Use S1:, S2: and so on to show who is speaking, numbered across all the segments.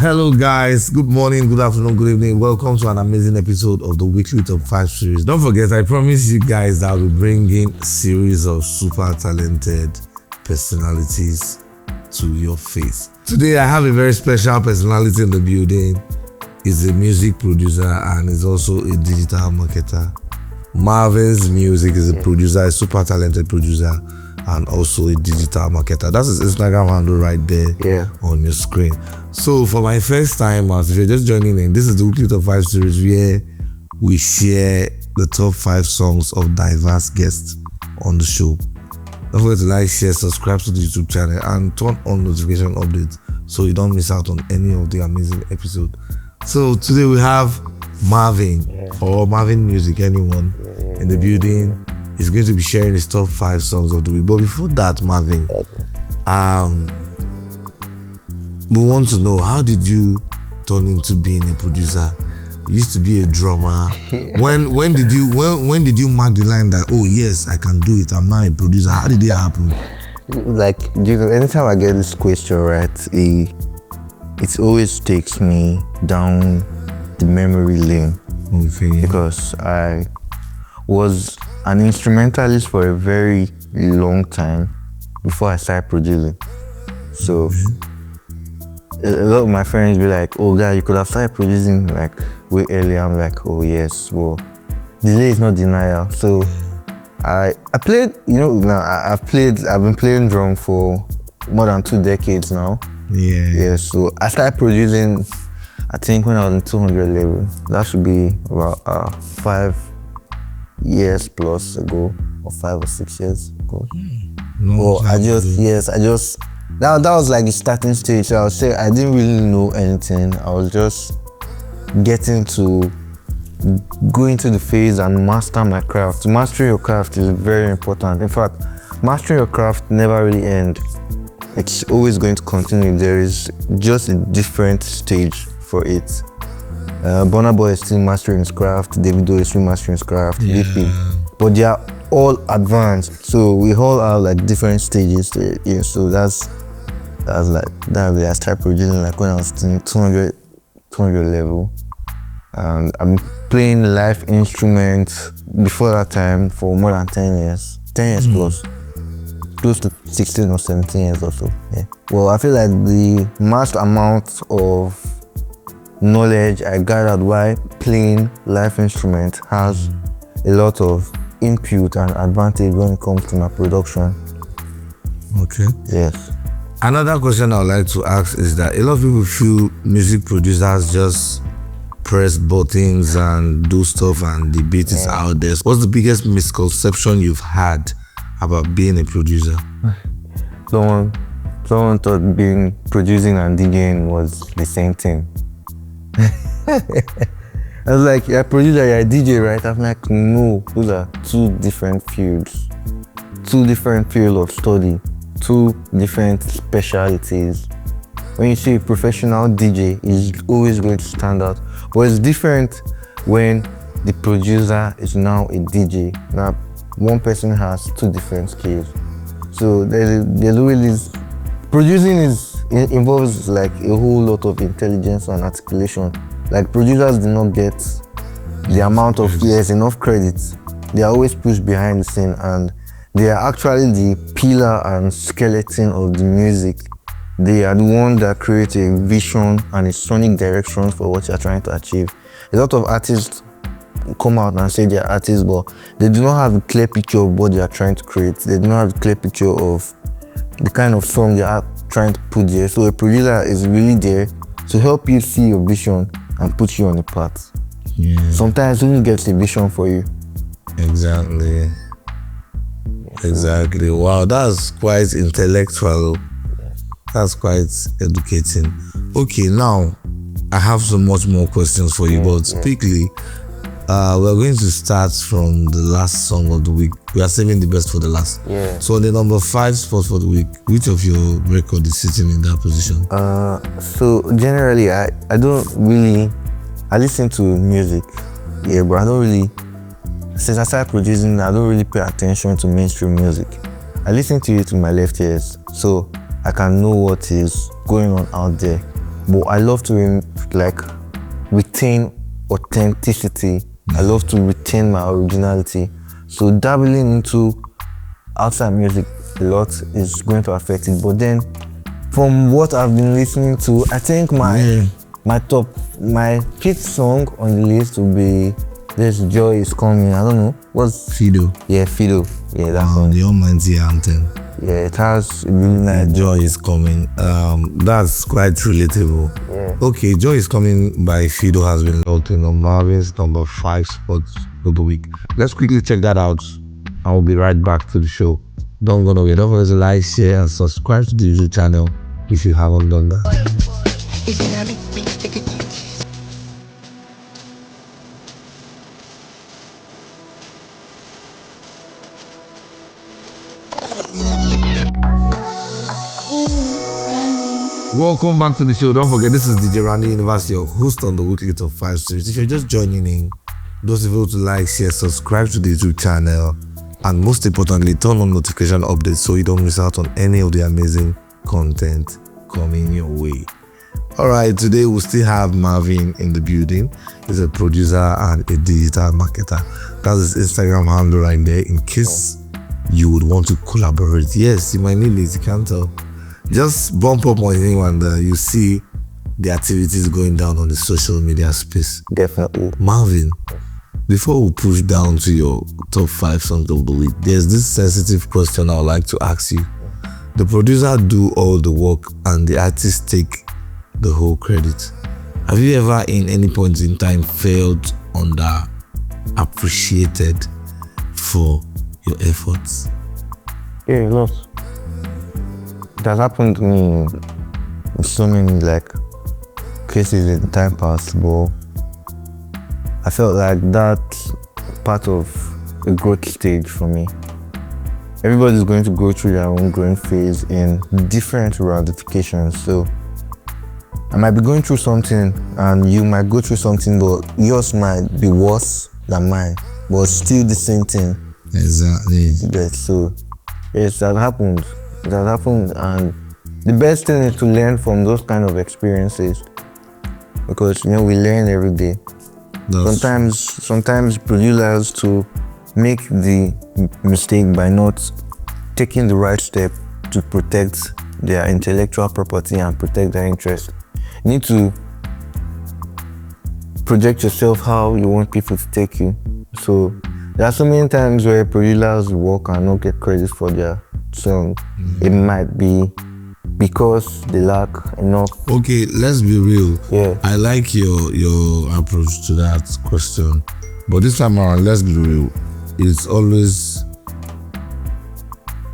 S1: Hello guys, good morning, good afternoon, good evening. Welcome to an amazing episode of the weekly top 5 series. Don't forget, I promise you guys that I will bring in a series of super talented personalities to your face. Today I have a very special personality in the building. He's a music producer and is also a digital marketer. Marvin's Music is a producer, a super talented producer, and also a digital marketer. That's his Instagram handle right there on your screen. So for my first time, if you're just joining in, this is the weekly top 5 series where we share the top 5 songs of diverse guests on the show. Don't forget to like, share, subscribe to the YouTube channel, and turn on notification updates so you don't miss out on any of the amazing episodes. So today we have Marvin or Marvin Music, anyone in the building. He's going to be sharing his top 5 songs of the week. But before that, Marvin, we want to know, how did you turn into being a producer? You used to be a drummer. When did you mark the line that, oh yes, I can do it, I'm now a producer? How did it happen?
S2: Like, anytime I get this question, right, it always takes me down the memory lane.
S1: Okay.
S2: Because I was an instrumentalist for a very long time before I started producing. So a lot of my friends be like, oh God, you could have started producing like way earlier. I'm like, oh yes, well, delay is not denial. So I played, I've been playing drum for more than 2 decades now. Yeah. So I started producing, I think when I was in 200 level. That should be about 5 years plus ago, or 5 or 6 years ago. That was like the starting stage. So I would say I didn't really know anything. I was just getting to go into the phase and master my craft. Mastering your craft is very important. In fact, mastering your craft never really ends. It's always going to continue. There is just a different stage for it. Burna Boy is still mastering his craft, Davido is still mastering his craft, but they are all advanced. So we all have like different stages to it. Yeah, so that's I started producing like when I was in 200 level. And I'm playing live instruments before that time for more than 10 years. 10 years plus. Close to 16 or 17 years or so. Yeah. Well, I feel like the mass amount of knowledge I gathered while playing live instrument has a lot of input and advantage when it comes to my production.
S1: Okay.
S2: Yes.
S1: Another question I would like to ask is that a lot of people feel music producers just press buttons and do stuff and the beat is out there. What's the biggest misconception you've had about being a producer?
S2: Someone thought producing and DJing was the same thing. I was like, you're a producer, you're a DJ, right? I'm like, no, those are 2 different fields. 2 different fields of study. 2 different specialties. When you see a professional DJ, it's always going to stand out. But it's different when the producer is now a DJ. Now, one person has 2 different skills. So there's always producing involves like a whole lot of intelligence and articulation. Like producers do not get the amount of enough credit. They are always pushed behind the scene, and they are actually the pillar and skeleton of the music. They are the one that create a vision and a sonic direction for what you are trying to achieve. A lot of artists come out and say they are artists, but they do not have a clear picture of what they are trying to create. They do not have a clear picture of the kind of song they are trying to put there. So a producer is really there to help you see your vision and put you on the path. Yeah. Sometimes he gets a vision for you.
S1: Exactly. Wow, that's quite intellectual. That's quite educating. Okay, now I have so much more questions for you, but quickly, we're going to start from the last song of the week. We are saving the best for the last.
S2: Yeah.
S1: So the number 5 spot for the week, which of your record is sitting in that position?
S2: So generally, I listen to music, but I don't really, since I started producing, I don't really pay attention to mainstream music. I listen to it with my left ears, so I can know what is going on out there. but I love to retain authenticity. I love to retain my originality. So dabbling into outside music a lot is going to affect it. But then, from what I've been listening to, I think my fifth song on the list will be "This Joy Is Coming." I don't know what's
S1: Fido.
S2: Yeah, Fido. Yeah, that one.
S1: The Almighty Anthem.
S2: Yeah, it has really nice.
S1: Joy Is Coming. That's quite relatable.
S2: Yeah.
S1: Okay, Joy Is Coming by Fido has been locked in on Marvin's number 5 spots of the week. Let's quickly check that out. I will be right back to the show. Don't go nowhere. Don't forget to like, share, and subscribe to the YouTube channel if you haven't done that. Welcome back to the show. Don't forget, this is DJ Randy Universe, your host on the Weekly Top 5 series. If you're just joining in, don't forget to like, share, subscribe to the YouTube channel, and most importantly, turn on notification updates so you don't miss out on any of the amazing content coming your way. Alright, today we'll still have Marvin in the building. He's a producer and a digital marketer. That's his Instagram handle right there in case you would want to collaborate. Yes, you might need it, you can't tell. Just bump up on anyone that you see the activities going down on the social media space.
S2: Definitely.
S1: Marvin, before we push down to your top 5 songs of the week, there's this sensitive question I would like to ask you. The producer do all the work and the artist take the whole credit. Have you ever in any point in time felt underappreciated for your efforts?
S2: Yeah, a lot. It has happened to me in so many cases in time past, but I felt like that's part of a growth stage for me. Everybody's going to go through their own growing phase in different ramifications. So I might be going through something and you might go through something, but yours might be worse than mine, but still the same thing.
S1: Exactly.
S2: Yes, so yes, that happened. It has happened, and the best thing is to learn from those kind of experiences, because we learn every day. Sometimes producers to make the mistake by not taking the right step to protect their intellectual property and protect their interest. You need to project yourself how you want people to take you. So there are so many times where producers work and not get credit for their song. It might be because they lack enough.
S1: Okay, let's be real.
S2: Yeah.
S1: I like your approach to that question, but this time around, let's be real. It's always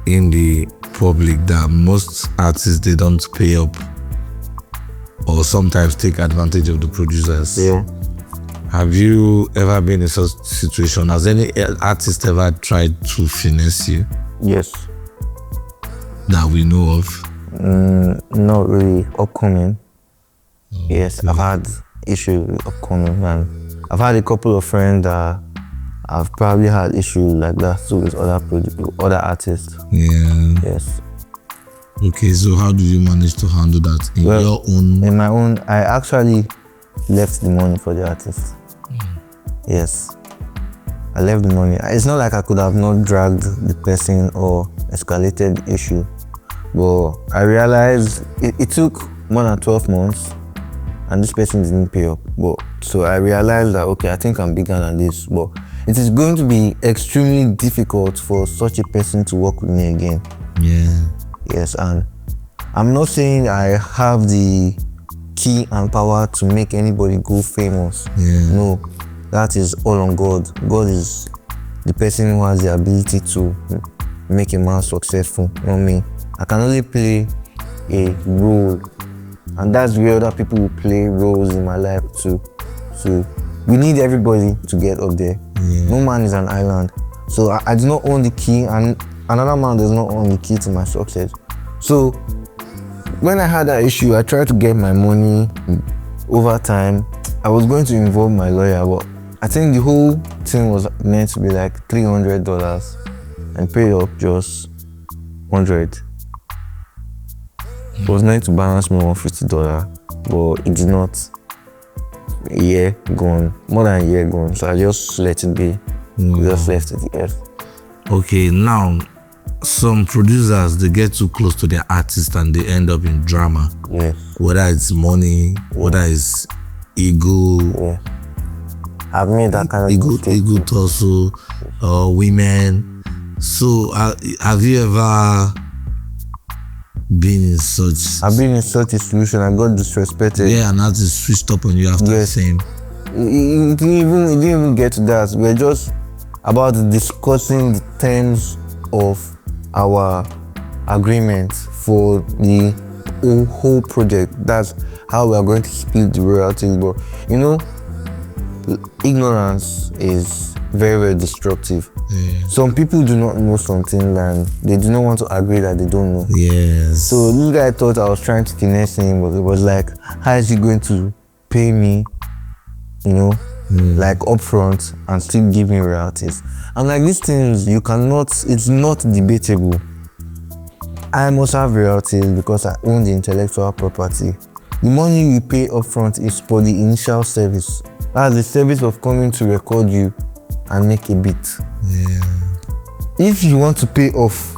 S1: in the public that most artists, they don't pay up or sometimes take advantage of the producers.
S2: Yeah.
S1: Have you ever been in such a situation? Has any artist ever tried to finesse you?
S2: Yes.
S1: That we know of?
S2: Not really upcoming.
S1: Oh,
S2: yes,
S1: okay.
S2: I've had issues with upcoming, and I've had a couple of friends that I've probably had issues like that too with other artists.
S1: Yeah.
S2: Yes.
S1: Okay, so how do you manage to handle that in your own?
S2: In my own, I actually left the money for the artist. Yes. I left the money. It's not like I could have not dragged the person or escalated the issue, but I realized it took more than 12 months and this person didn't pay up. So I realized that, okay, I think I'm bigger than this, but it is going to be extremely difficult for such a person to work with me again.
S1: Yeah.
S2: Yes, and I'm not saying I have the key and power to make anybody go famous.
S1: Yeah.
S2: No, that is all on God. God is the person who has the ability to make a man successful, not me. I can only play a role, and that's where other people will play roles in my life too. So we need everybody to get up there.
S1: Yeah.
S2: No man is an island. So I do not own the key, and another man does not own the key to my success. So when I had that issue, I tried to get my money over time. I was going to involve my lawyer, but I think the whole thing was meant to be like $300 and pay up just 100. It was meant to balance me $150. but it's not a year gone, more than a year gone. So I just let it be. Just left it here.
S1: Okay, now some producers, they get too close to their artist and they end up in drama.
S2: Yeah.
S1: Whether it's money, whether it's ego.
S2: Yeah. I've made that kind of
S1: ego torso, women. So have you ever been in such?
S2: I've been in such a situation. I got disrespected.
S1: Yeah, and artist switched up on you after the same.
S2: It didn't even get to that. We're just about discussing the terms of our agreement for the whole project. That's how we are going to split the royalties. But you know, ignorance is very, very destructive.
S1: Yeah.
S2: Some people do not know something and they do not want to agree that they don't know.
S1: Yes.
S2: So this guy thought I was trying to finesse him, but it was like, how is he going to pay me, you know, like upfront and still give me royalties? And like these things, you cannot, it's not debatable. I must have royalties because I own the intellectual property. The money you pay upfront is for the initial service. That's the service of coming to record you and make a beat.
S1: Yeah.
S2: If you want to pay off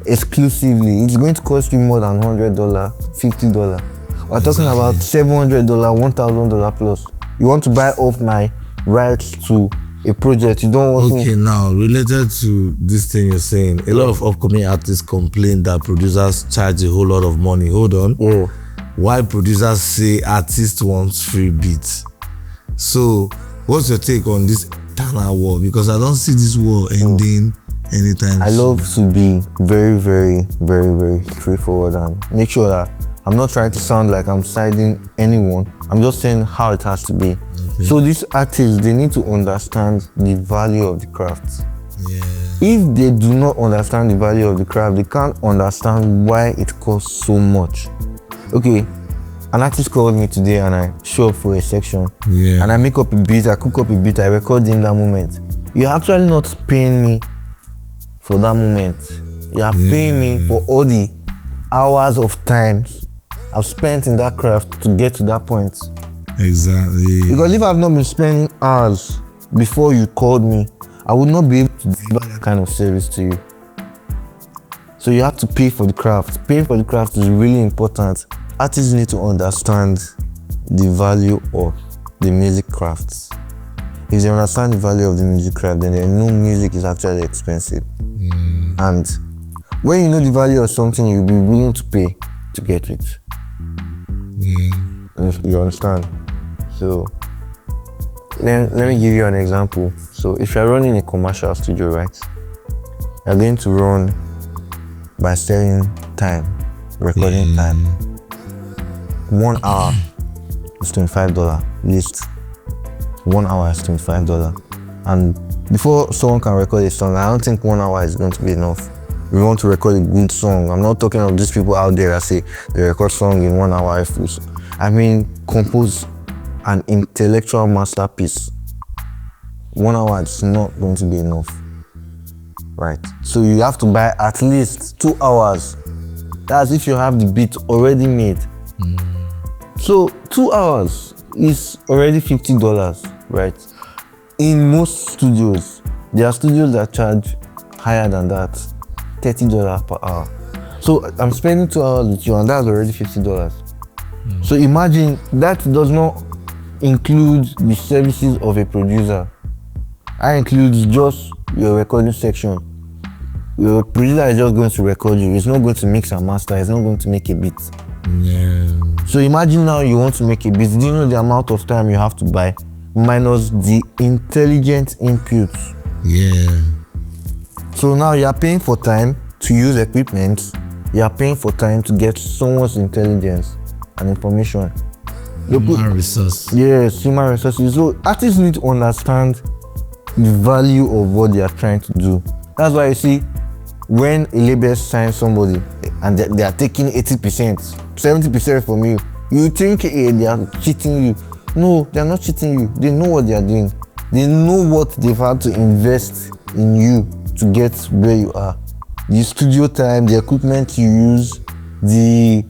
S2: exclusively, it's going to cost you more than $100, $50. We're talking about $700, $1,000 plus. You want to buy off my rights to a project, you don't want
S1: Okay, now related to this thing you're saying, a lot of upcoming artists complain that producers charge a whole lot of money. Hold on.
S2: Yeah.
S1: Why producers say artists want free beats? So what's your take on this eternal war? Because I don't see this war ending anytime
S2: I love to be very, very, very, very straightforward and make sure that I'm not trying to sound like I'm siding anyone. I'm just saying how it has to be. Okay. So these artists, they need to understand the value of the craft.
S1: Yeah.
S2: If they do not understand the value of the craft, they can't understand why it costs so much. Okay, an artist called me today and I show up for a section.
S1: Yeah.
S2: And I make up a beat, I cook up a beat, I record in that moment. You're actually not paying me for that moment. You are paying me for all the hours of time I've spent in that craft to get to that point.
S1: Exactly.
S2: Because if I've not been spending hours before you called me, I would not be able to deliver that kind of service to you. So you have to pay for the craft. Paying for the craft is really important. Artists need to understand the value of the music crafts. If they understand the value of the music craft, then they know music is actually expensive. And when you know the value of something, you'll be willing to pay to get it. You understand? So let me give you an example. So if you're running a commercial studio, right, you're going to run by selling time, recording time. 1 hour is $25 least. 1 hour is $25. And before someone can record a song, I don't think 1 hour is going to be enough. We want to record a good song. I'm not talking of these people out there that say they record song in 1 hour. I mean, compose an intellectual masterpiece. 1 hour is not going to be enough, right? So you have to buy at least 2 hours. That's if you have the beat already made. So 2 hours is already $50, right? In most studios, there are studios that charge higher than that, $30 per hour. So I'm spending 2 hours with you and that's already $50. So imagine that does not include the services of a producer. I include just your recording section. Your producer is just going to record you. It's not going to mix and master. It's not going to make a beat. So imagine now you want to make a beat. Do you know the amount of time you have to buy minus the intelligent inputs? So now you are paying for time to use equipment. You are paying for time to get someone's intelligence and information.
S1: Human resource.
S2: Yes, human resources. So artists need to understand the value of what they are trying to do. That's why you see when a label signs somebody and they are taking 80%, 70% from you, you think they are cheating you. No, they are not cheating you. They know what they are doing. They know what they've had to invest in you to get where you are. The studio time, the equipment you use, the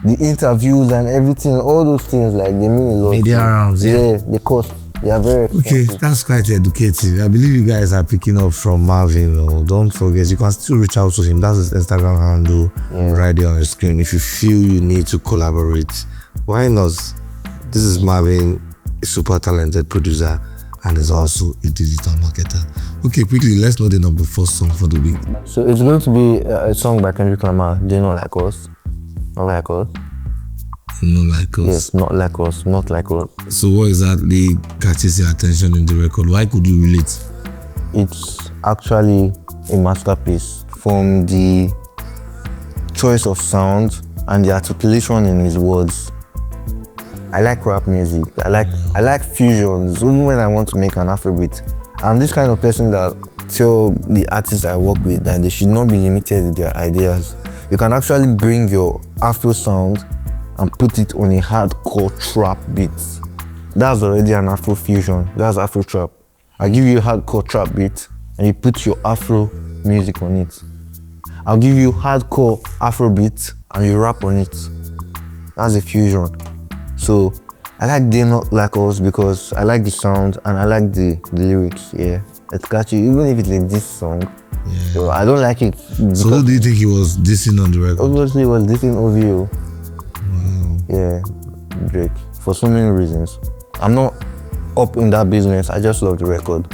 S2: the interviews and everything, all those things, like they mean a lot.
S1: Media rounds,
S2: yeah. They cost. They are very expensive.
S1: Okay, that's quite educative. I believe you guys are picking up from Marvin. Don't forget, you can still reach out to him. That's his Instagram handle right there on the screen. If you feel you need to collaborate, why not? This is Marvin, a super talented producer, and is also a digital marketer. Okay, quickly, let's know the number 4 song for the week.
S2: So it's going to be a song by Kendrick Lamar. They Not Like Us. Not Like Us.
S1: Not Like Us.
S2: Yes, Not Like Us. Not Like Us.
S1: So what exactly catches your attention in the record? Why could you relate?
S2: It's actually a masterpiece from the choice of sound and the articulation in his words. I like rap music. I like fusions. Even when I want to make an Afrobeat, I'm this kind of person that tell the artists I work with that they should not be limited in their ideas. You can actually bring your Afro sound and put it on a hardcore trap beat. That's already an Afro fusion. That's Afro trap. I give you a hardcore trap beat and you put your Afro music on it. I'll give you hardcore Afro beat and you rap on it. That's a fusion. So I like They Not Like Us because I like the sound and I like the lyrics. Yeah, it's catchy. Even if it's a diss song, so I don't like it.
S1: So who do you think he was dissing on the record?
S2: Obviously, it was dissing OVO.
S1: Wow.
S2: Yeah, Drake. For so many reasons. I'm not up in that business. I just love the record.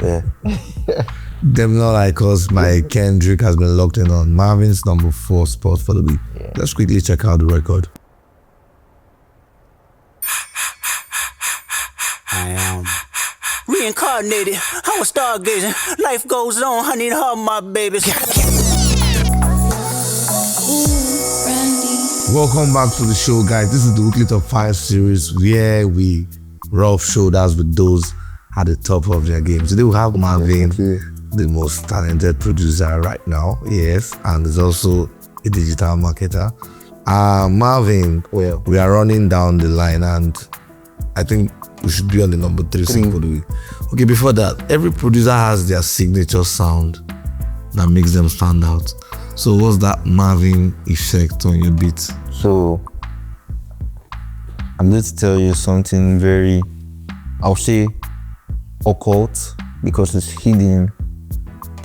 S2: Yeah.
S1: Them Not Like Us by Kendrick has been locked in on Marvin's number 4 spot for the week.
S2: Yeah.
S1: Let's quickly check out the record.
S3: I am reincarnated. I was stargazing. Life goes on. I need her, my babies.
S1: Welcome back to the show, guys. This is the weekly top 5 series where we rub shoulders with those at the top of their game. Today we have Marvin, the most talented producer right now, yes, and is also a digital marketer. Marvin, well, we are running down the line and I think we should be on the number 3 song for the week. Okay, before that, every producer has their signature sound that makes them stand out. So what's that Marvin effect on your beat?
S2: So I'm going to tell you something very, I'll say occult because it's hidden.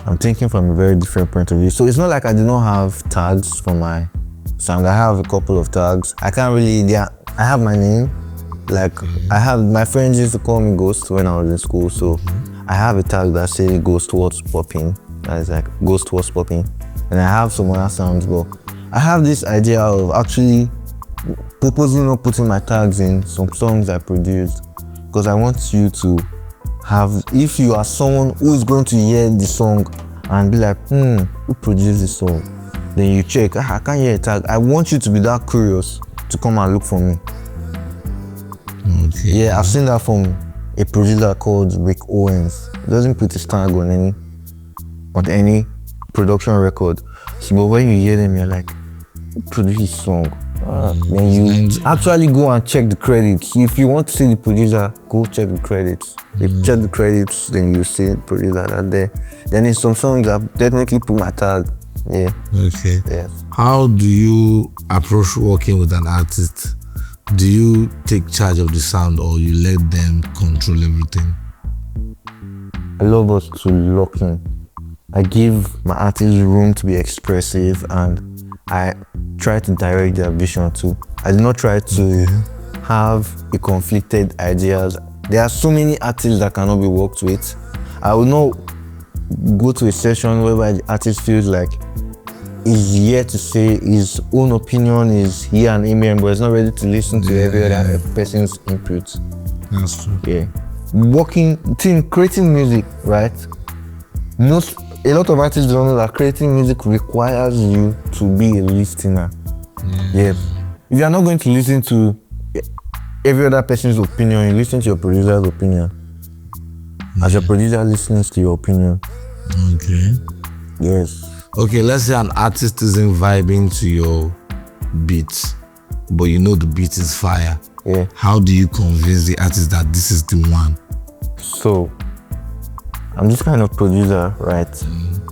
S2: I'm thinking from a very different point of view. So it's not like I do not have tags for my sound. I have a couple of tags. I can't really, I have my name. Like I have, my friends used to call me Ghost when I was in school. So I have a tag that says Ghost What's Popping. That is like Ghost What's Popping. And I have some other sounds, but I have this idea of actually purposely not putting my tags in some songs I produced because I want you to have, if you are someone who is going to hear the song and be like, who produced this song? Then you check, I can't hear a tag. I want you to be that curious to come and look for me.
S1: Okay.
S2: Yeah, I've seen that from a producer called Rick Owens. He doesn't put his tag on any production record. So, but when you hear them, you're like, who produced this song? Then you actually go and check the credits. If you want to see the producer, go check the credits. If you check the credits, then you see the producer that there. Then in some songs, I've definitely put my tag. Yeah.
S1: Okay.
S2: Yes.
S1: How do you approach working with an artist? Do you take charge of the sound or you let them control everything?
S2: I love us to lock in. I give my artists room to be expressive and I try to direct their vision too. I do not try to have a conflicted ideas. There are so many artists that cannot be worked with. I will not go to a session whereby the artist feels like he's here to say his own opinion, is here and amen, but he's not ready to listen to every other person's input.
S1: That's true.
S2: Yeah. Creating music, right? A lot of artists don't know that creating music requires you to be a listener. Yeah. If you are not going to listen to every other person's opinion, you listen to your producer's opinion. As your producer listens to your opinion.
S1: Okay.
S2: Yes.
S1: Okay, let's say an artist isn't vibing to your beat, but you know the beat is fire.
S2: Yeah.
S1: How do you convince the artist that this is the one?
S2: So, I'm this kind of producer, right?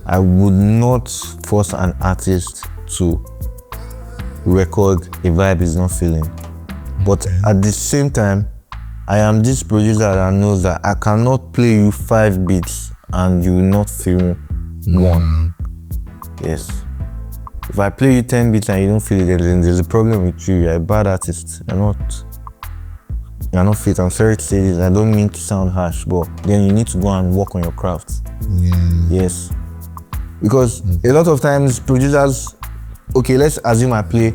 S2: I would not force an artist to record a vibe is not feeling. But at the same time, I am this producer that knows that I cannot play you 5 beats and you will not feel one. Yes. If I play you 10 beats and you don't feel it, then there's a problem with you. You're a bad artist. You're not fit. I'm sorry to say this. I don't mean to sound harsh, but then you need to go and work on your craft. Yes. Because a lot of times producers, okay, let's assume I play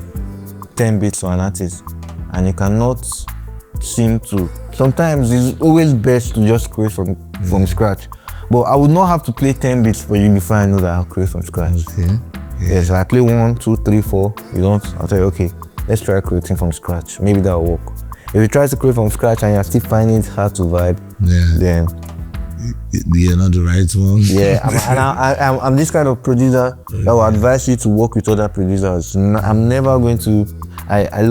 S2: 10 beats to an artist and you cannot seem to. Sometimes it's always best to just create from scratch. But I would not have to play 10 beats for you before I know that I'll create from scratch.
S1: Okay.
S2: Yes, I play 1, 2, 3, 4. You don't, I'll tell you, okay, let's try creating from scratch. Maybe that'll work. If you try to create from scratch and you're still finding it hard to vibe, then
S1: you're not the right one.
S2: Yeah, I'm this kind of producer that will advise you to work with other producers. I'm never going to. I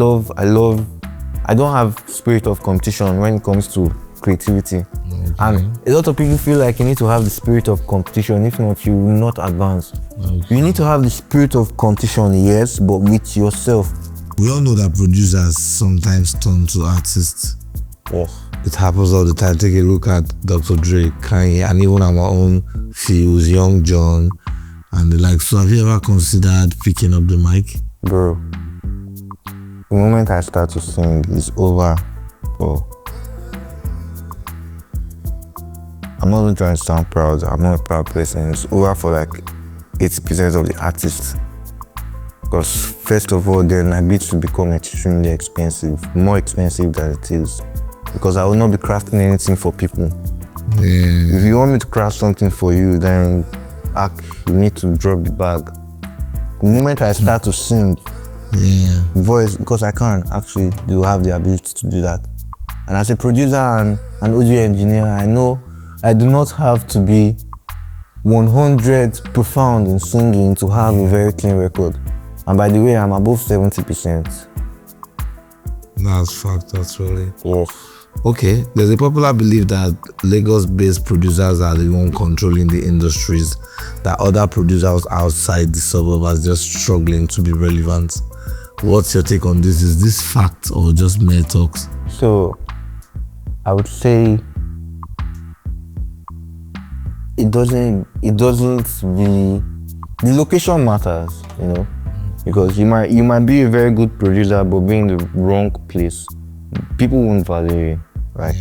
S2: don't have spirit of competition when it comes to creativity. Okay. And a lot of people feel like you need to have the spirit of competition. If not, you will not advance. Okay. You need to have the spirit of competition, yes, but with yourself.
S1: We all know that producers sometimes turn to artists.
S2: Oh.
S1: It happens all the time. Take a look at Dr. Dre, Kanye, and even our own fields, Young John, and the like. So have you ever considered picking up the mic?
S2: Bro, the moment I start to sing is over. Oh. I'm not even trying to sound proud. I'm not a proud person. It's over for like 80% of the artists. Because first of all, then my beats will become extremely expensive, more expensive than it is. Because I will not be crafting anything for people. Yeah. If you want me to craft something for you, then you need to drop the bag. The moment I start to sing, voice, because I can actually do have the ability to do that. And as a producer and an audio engineer, I know I do not have to be 100 profound in singing to have a very clean record. And by the way, I'm above 70%.
S1: That's fact, actually.
S2: Yes.
S1: Okay, there's a popular belief that Lagos-based producers are the one controlling the industries, that other producers outside the suburb are just struggling to be relevant. What's your take on this? Is this fact or just mere talks?
S2: So, I would say it doesn't really, the location matters, you know, because you might be a very good producer but be in the wrong place. People won't value you, right?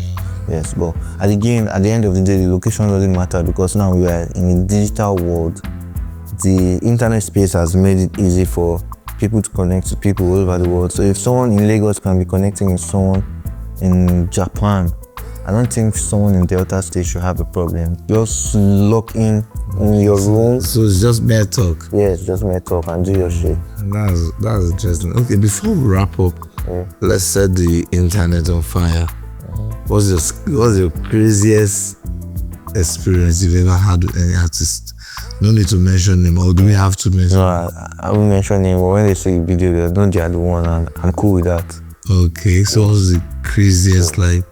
S2: Yes, but at the end of the day, the location doesn't matter because now we are in a digital world. The internet space has made it easy for people to connect to people all over the world. So if someone in Lagos can be connecting with someone in Japan, I don't think someone in Delta State should have a problem. Just lock in your room.
S1: So it's just mere talk?
S2: Yes, just mere talk and do your shit.
S1: That's interesting. Okay, before we wrap up, let's set the internet on fire. What's your craziest experience you've ever had with any artist? No need to mention him, or do we have to mention?
S2: No, I won't mention him, but when they say video, they know they are the one, and I'm cool with that.
S1: Okay, so what's the craziest like?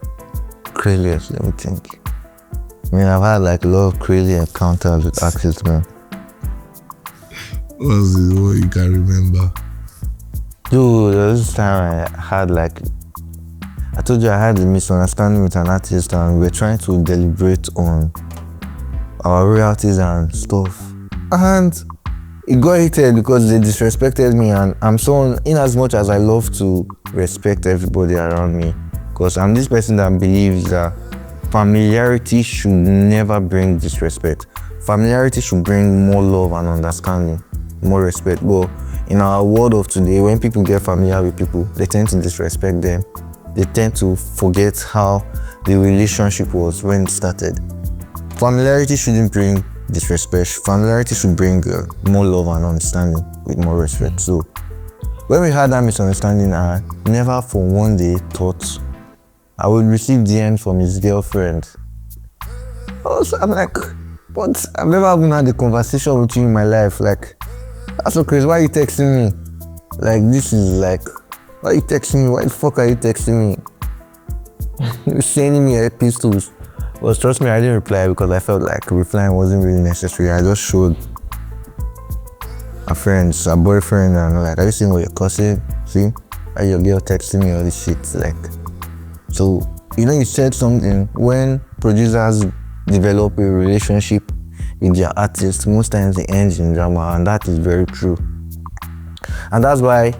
S2: Craziest, let me think. I mean, I've had like a lot of crazy encounters with artists, man.
S1: What's the one you can remember?
S2: Dude, there was this time I had like, I told you I had a misunderstanding with an artist and we were trying to deliberate on our royalties and stuff. And it got heated because they disrespected me, and I'm someone, in as much as I love to respect everybody around me, because I'm this person that believes that familiarity should never bring disrespect. Familiarity should bring more love and understanding, more respect. But in our world of today, when people get familiar with people, they tend to disrespect them. They tend to forget how the relationship was when it started. Familiarity shouldn't bring disrespect. Familiarity should bring more love and understanding with more respect. So when we had that misunderstanding, I never for one day thought I would receive DM from his girlfriend. Also, I'm like, but I've never even had a conversation with you in my life. Like, that's so crazy. Why are you texting me? Like, this is like, why are you texting me? Why the fuck are you texting me? You're sending me epistles. Well, trust me, I didn't reply because I felt like replying wasn't really necessary. I just showed. our friends, our boyfriend, and like, have you seen what you're cussing? See? Are your girl texting me all this shit? Like, so, you said something, when producers develop a relationship with their artists, most times it ends in drama, and that is very true. And that's why,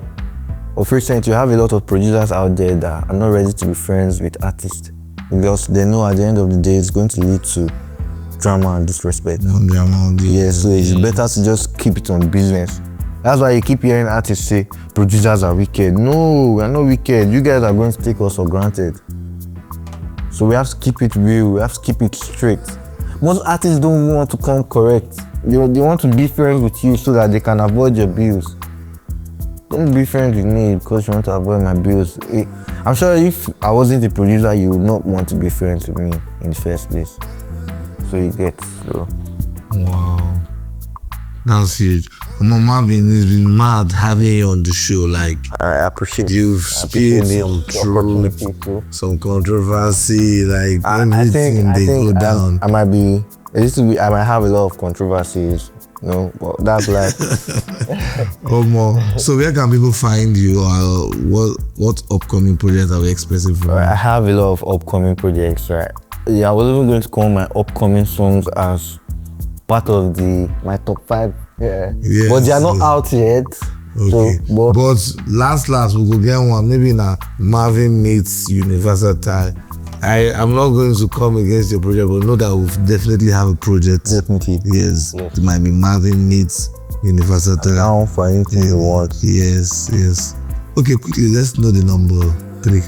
S2: of recent, you have a lot of producers out there that are not ready to be friends with artists, because they know at the end of the day it's going to lead to drama and disrespect. So it's better to just keep it on business. That's why you keep hearing artists say producers are wicked. No, we're not wicked. You guys are going to take us for granted. So we have to keep it real. We have to keep it straight. Most artists don't want to come correct. They want to be friends with you so that they can avoid your bills. Don't be friends with me because you want to avoid my bills. I'm sure if I wasn't a producer, you would not want to be friends with me in the first place. So you get, so.
S1: Wow. That's huge. Marvin, it's been mad having you on the show. Like,
S2: I appreciate
S1: you've spilled some controversy, like
S2: I think
S1: go down.
S2: I might have a lot of controversies, but that's like.
S1: So where can people find you, or what upcoming projects are we expecting from you?
S2: I have a lot of upcoming projects, right? Yeah, I was even going to call my upcoming songs as part of my top 5. Yeah. Yes, but they are not out yet.
S1: Okay.
S2: So,
S1: but last we could get one. Maybe now Marvin meets Universal Tie. I'm not going to come against your project, but know that we'll definitely have a project.
S2: Definitely.
S1: Yes. It might be Marvin meets Universal Tie.
S2: Down for anything you want.
S1: Yes. Okay, quickly, let's know the number 3.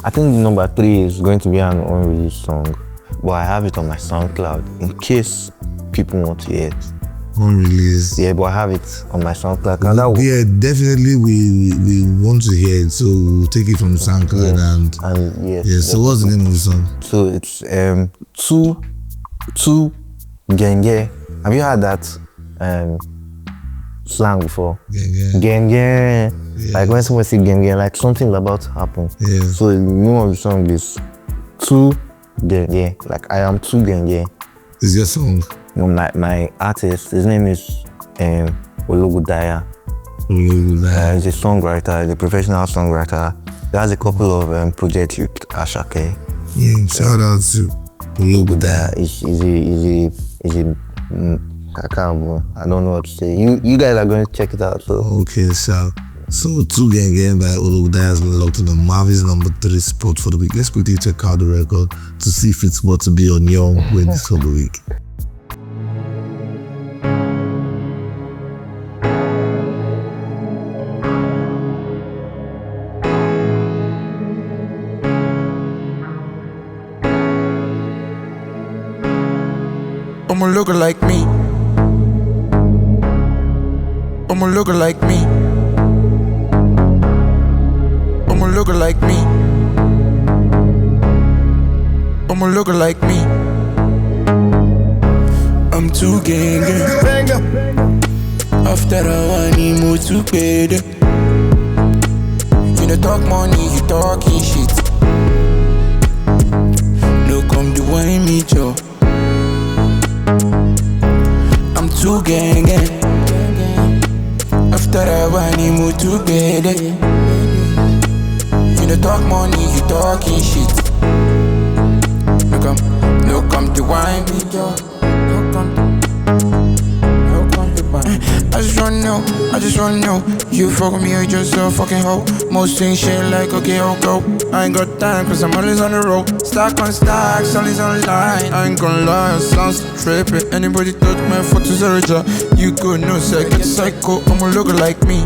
S2: I think the number 3 is going to be an unreleased song, but I have it on my SoundCloud in case people want to hear it.
S1: Unreleased.
S2: Yeah, but I have it on my SoundCloud.
S1: Yeah, definitely we want to hear it, so we'll take it from SoundCloud
S2: and yes.
S1: Yeah, so what's the name of the song?
S2: So it's two genge. Have you heard that slang before? Genge.
S1: Yeah.
S2: Like when someone say genge, like something about to happen.
S1: Yeah.
S2: So the name of the song is two genge. Like I am two genge.
S1: Is your song?
S2: My artist, his name is Ologudaya. He's a songwriter, he's a professional songwriter. He has a couple of projects with Ashake.
S1: Yeah, shout out to Ologudaya.
S2: I don't know what to say. You guys are going to check it out. So.
S1: Okay, so 2 Gang by Ologudaya has been locked in the Marvin's number 3 spot for the week. Let's quickly check out the record to see if it's about to be on your wins for the week.
S4: I'ma look like me. I'ma look like me. I'ma look like me. I'ma look like me. I'm too gang. After I want more to pay. You know talk money, you talking shit. No come to wine me, Joe. I'm too gang. After I want more to pay. You know talk money, you talking shit. No come to wine me, Joe. No come to wine. I just wanna know, you fuck with me or you just a fucking hoe. Most things shit like okay, I'll go. I ain't got time cause I'm always on the road. Stack on stacks, always online. I ain't gonna lie, it sounds trippy. Anybody touch my photos are a job. You could know psycho, I'ma look like me.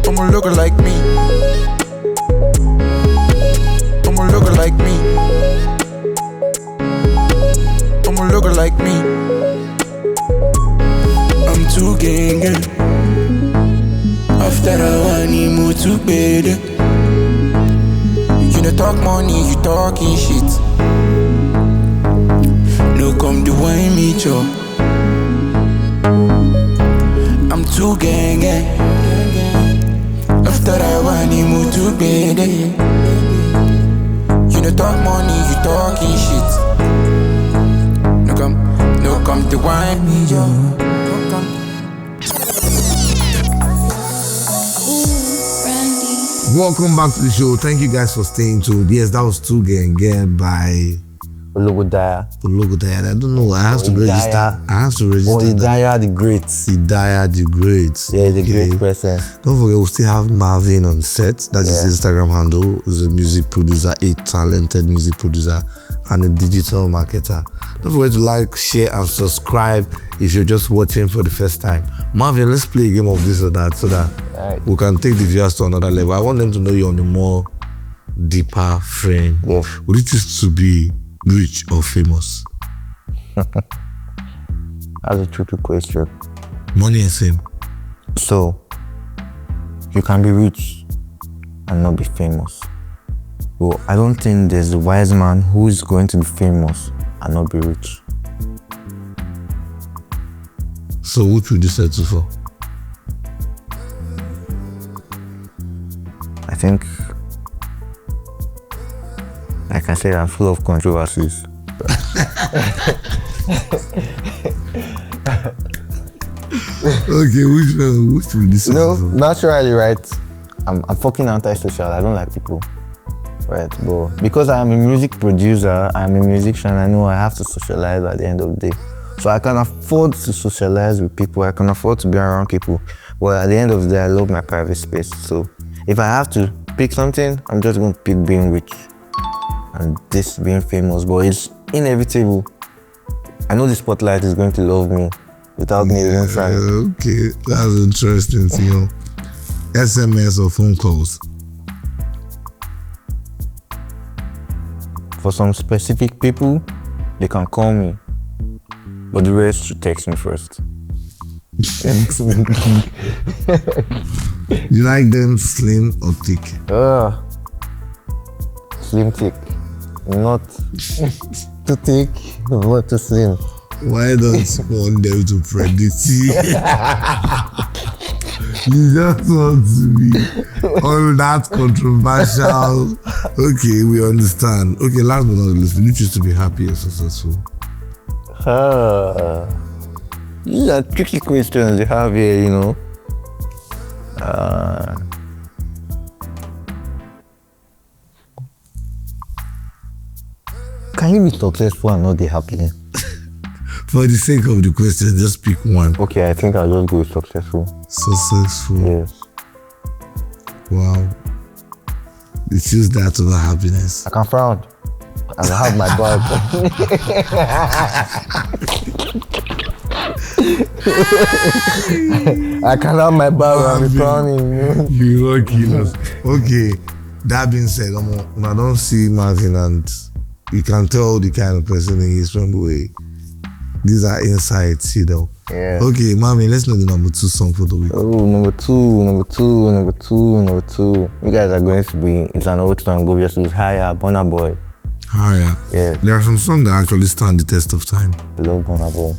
S4: I'ma look like me. I'ma look like me. I'ma look like me. I'm too gang. After I want more to pay. You know talk money, you talking shit. No come to wine me, Joe. I'm too gang. After I want more to pay. You know talk money, you talking shit. No Don't come to wine me, yo. Don't come.
S1: Welcome back to the show. Thank you guys for staying tuned. Yes, that was Two Gang by
S2: Ologodaya.
S1: I don't know. I have to register.
S2: Idaya the Great.
S1: Idaya the Great.
S2: Yeah, the great person.
S1: Don't forget, we still have Marvin on set. That's his Instagram handle. He's a music producer, a talented music producer, and a digital marketer. Don't forget to like, share, and subscribe if you're just watching for the first time. Marvin, let's play a game of this or that so that we can take the viewers to another level. I want them to know you on a more deeper frame.
S2: Yes.
S1: Would you choose to be rich or famous?
S2: That's a tricky question.
S1: Money and fame.
S2: So, you can be rich and not be famous. Well, I don't think there's a wise man who is going to be famous and not be rich.
S1: So which would you settle for?
S2: I think, like I said, I'm full of controversies.
S1: Okay, which would you settle for?
S2: Naturally, right? I'm fucking antisocial. I don't like people. Right, but because I'm a music producer, I'm a musician, I know I have to socialize at the end of the day. So I can afford to socialize with people, I can afford to be around people. But at the end of the day, I love my private space. So if I have to pick something, I'm just going to pick being rich and this being famous. But it's inevitable. I know the spotlight is going to love me without me even trying.
S1: Okay, that's interesting to know. SMS or phone calls?
S2: For some specific people, they can call me, but the rest should text me first.
S1: You like them slim or thick?
S2: Slim thick, not too thick, not too slim.
S1: Why don't you want them to predict you? You just want to be all that controversial. Okay, we understand. Okay, last but not least, you choose to be happy or successful?
S2: These are tricky questions you have here, you know. Can you be successful and not be happy?
S1: For the sake of the question, just pick one.
S2: Okay, I think I'll just go with successful.
S1: Successful.
S2: Yes.
S1: Wow. You choose that over happiness.
S2: I can frown and I have my bag. I can have my bag and be frowning.
S1: You lucky. Okay, that being said, I don't see Marvin and you can tell the kind of person he is from the way. These are insights, you know.
S2: Yeah.
S1: Okay, Marvin, let's know the number 2 song for the week.
S2: Oh, number two. You guys are going to be, it's an old song, obviously. It's Higher, Burna Boy.
S1: Higher.
S2: Yeah.
S1: There are some songs that actually stand the test of time.
S2: I love Burna Boy.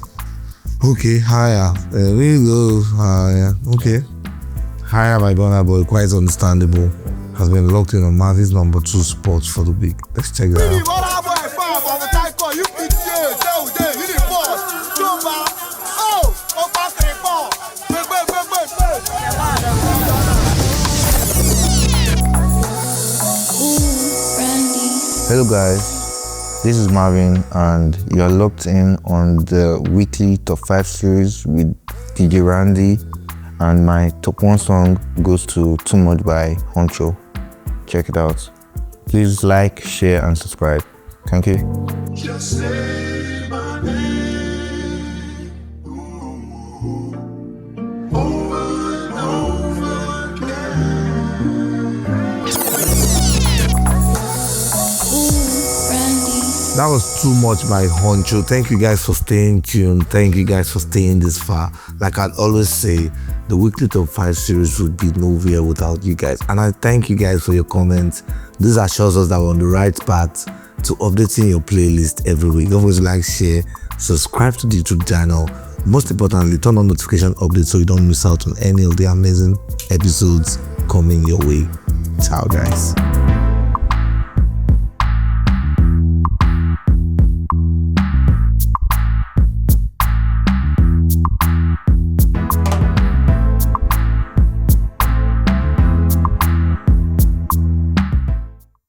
S1: Okay, Higher. We go Higher. Okay. Higher by Burna Boy, quite understandable. Has been locked in on Marvin's number 2 spot for the week. Let's check that out.
S2: Hello guys, this is Marvin and you're locked in on the weekly top 5 series with DJ Randy, and my top 1 song goes to Too Much by Honcho. Check it out. Please like, share and subscribe. Thank you.
S5: Just say my name. Over and over again.
S1: That was Too Much by Honcho. Thank you guys for staying tuned. Thank you guys for staying this far. Like I'd always say, the weekly top 5 series would be nowhere without you guys. And I thank you guys for your comments. This assures us that we're on the right path to updating your playlist every week. Don't forget to like, share, subscribe to the YouTube channel. Most importantly, turn on notification updates so you don't miss out on any of the amazing episodes coming your way. Ciao guys.